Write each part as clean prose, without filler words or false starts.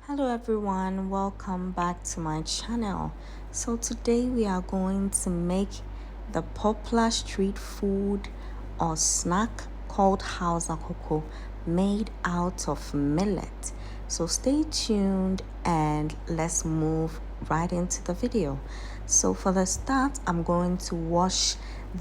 Hello everyone, welcome back to my channel. So today we are going to make the popular street food or snack called Hausa Koko made out of millet. So stay tuned and let's move right into the video. So for the start, I'm going to wash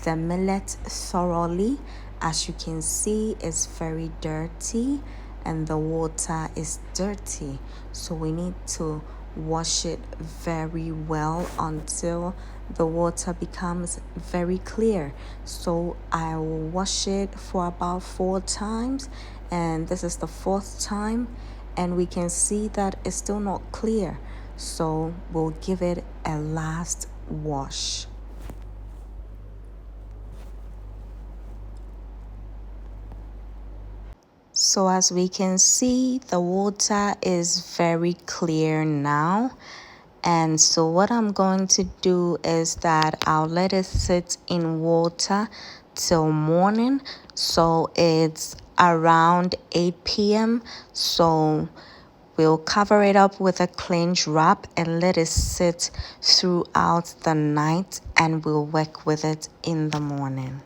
the millet thoroughly. As you can see, it's very dirty and the water is dirty, so we need to wash it very well until the water becomes very clear. So I will wash it for about 4 times, and this is the 4th time, and we can see that it's still not clear, so we'll give it a last wash. So as we can see, the water is very clear now. And so what I'm going to do is that I'll let it sit in water till morning. So it's around 8 p.m. So we'll cover it up with a cling wrap and let it sit throughout the night, and we'll work with it in the morning.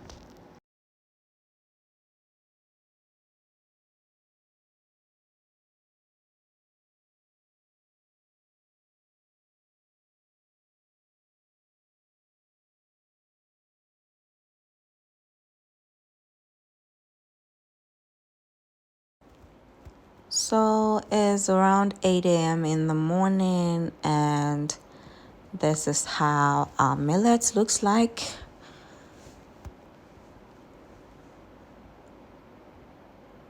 So it's around 8 a.m. in the morning, and this is how our millet looks like.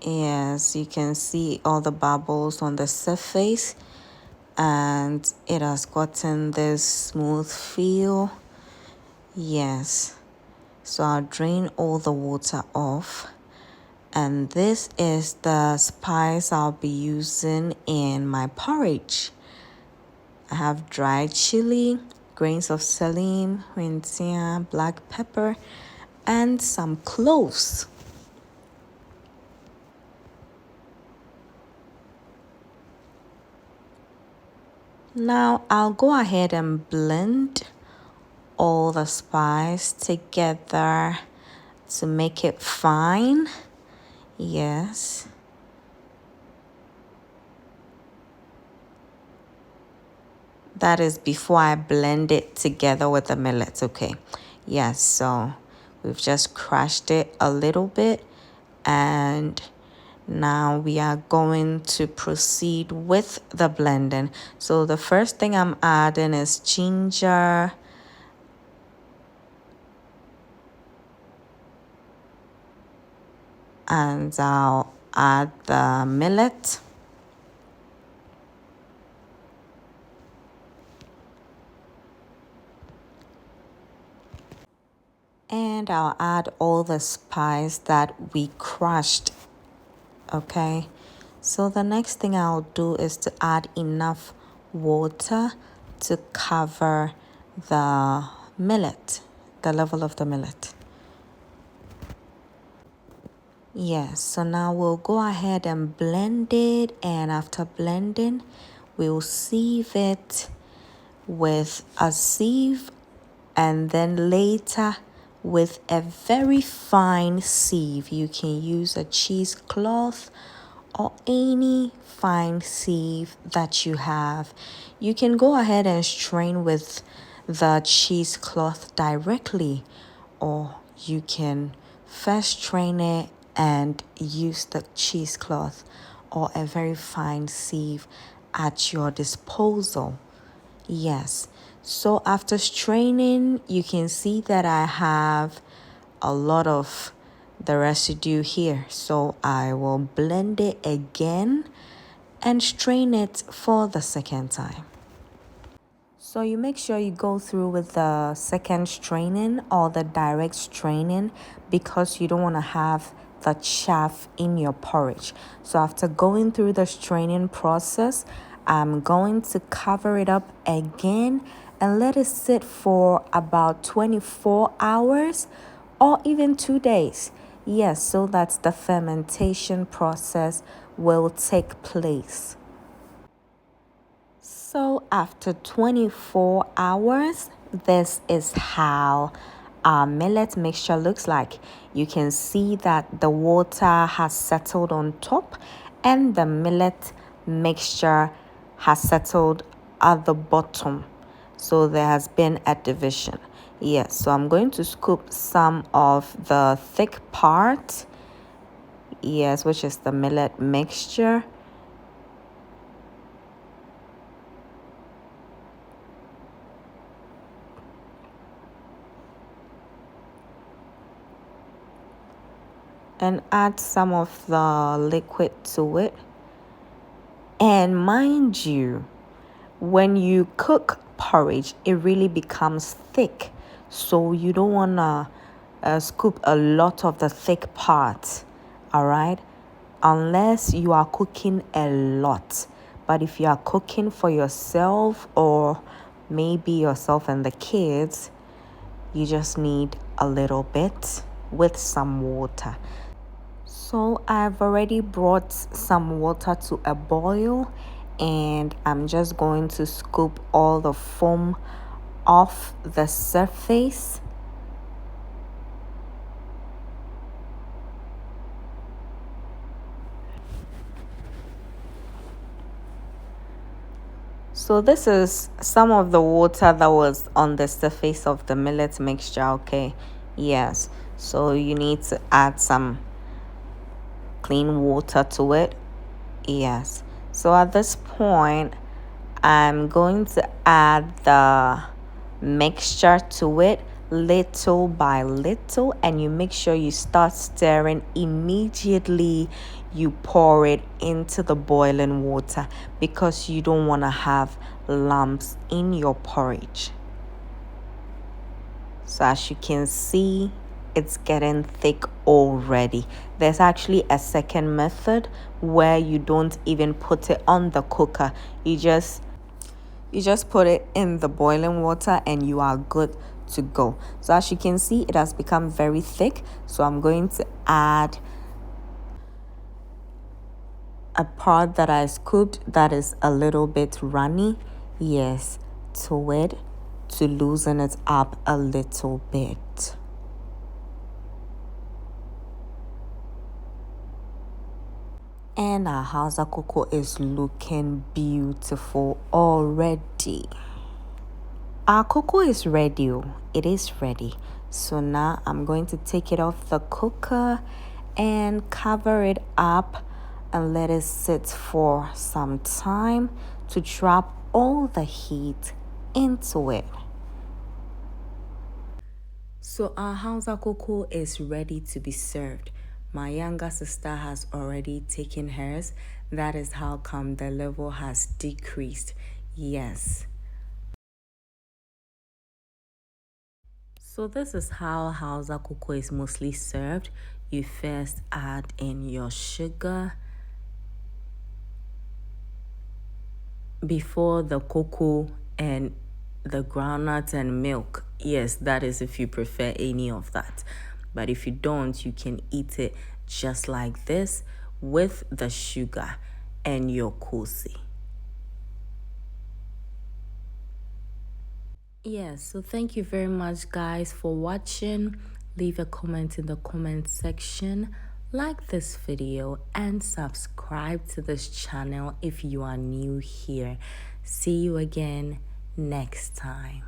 Yes, you can see all the bubbles on the surface, and it has gotten this smooth feel. Yes, so I'll drain all the water off. And this is the spice I'll be using in my porridge. I have dried chilli, grains of Selim, black pepper, and some cloves. Now I'll go ahead and blend all the spice together to make it fine. Yes. That is before I blend it together with the millet, okay? Yes, so we've just crushed it a little bit, and now we are going to proceed with the blending. So the first thing I'm adding is ginger, and I'll add the millet. And I'll add all the spice that we crushed, okay? So the next thing I'll do is to add enough water to cover the millet, the level of the millet. Yes, so now we'll go ahead and blend it, and after blending, we'll sieve it with a sieve, and then later with a very fine sieve. You can use a cheesecloth or any fine sieve that you have. You can go ahead and strain with the cheesecloth directly, or you can first strain it and use the cheesecloth or a very fine sieve at your disposal. Yes, so after straining, you can see that I have a lot of the residue here. So I will blend it again and strain it for the second time. So you make sure you go through with the second straining or the direct straining, because you don't want to have the chaff in your porridge. So after going through the straining process, I'm going to cover it up again and let it sit for about 24 hours or even 2 days. Yes, so that the fermentation process will take place. So after 24 hours, this is how our millet mixture looks like. You can see that the water has settled on top and the millet mixture has settled at the bottom. So there has been a division. Yes, so I'm going to scoop some of the thick part. Yes, which is the millet mixture. And add some of the liquid to it. And mind you, when you cook porridge, it really becomes thick. So you don't want to scoop a lot of the thick part, all right? Unless you are cooking a lot. But if you are cooking for yourself or maybe yourself and the kids, you just need a little bit with some water. So I've already brought some water to a boil and I'm just going to scoop all the foam off the surface. So this is some of the water that was on the surface of the millet mixture, okay? Yes. So you need to add some clean water to it. Yes. So at this point, I'm going to add the mixture to it little by little, and you make sure you start stirring immediately you pour it into the boiling water because you don't want to have lumps in your porridge. So as you can see, it's getting thick already. There's actually a second method where you don't even put it on the cooker. You just put it in the boiling water and you are good to go. So as you can see, it has become very thick. So I'm going to add a part that I scooped that is a little bit runny, yes, to it to loosen it up a little bit. And our Hausa Koko is looking beautiful already. Our cocoa is ready. It is ready. So now I'm going to take it off the cooker and cover it up and let it sit for some time to trap all the heat into it. So our Hausa Koko is ready to be served. My younger sister has already taken hers. That is how come the level has decreased. Yes. So this is how Hausa Koko is mostly served. You first add in your sugar before the cocoa and the groundnut and milk. Yes, that is if you prefer any of that. But if you don't, you can eat it just like this with the sugar and your kosi. Yes, so thank you very much, guys, for watching. Leave a comment in the comment section, like this video, and subscribe to this channel if you are new here. See you again next time.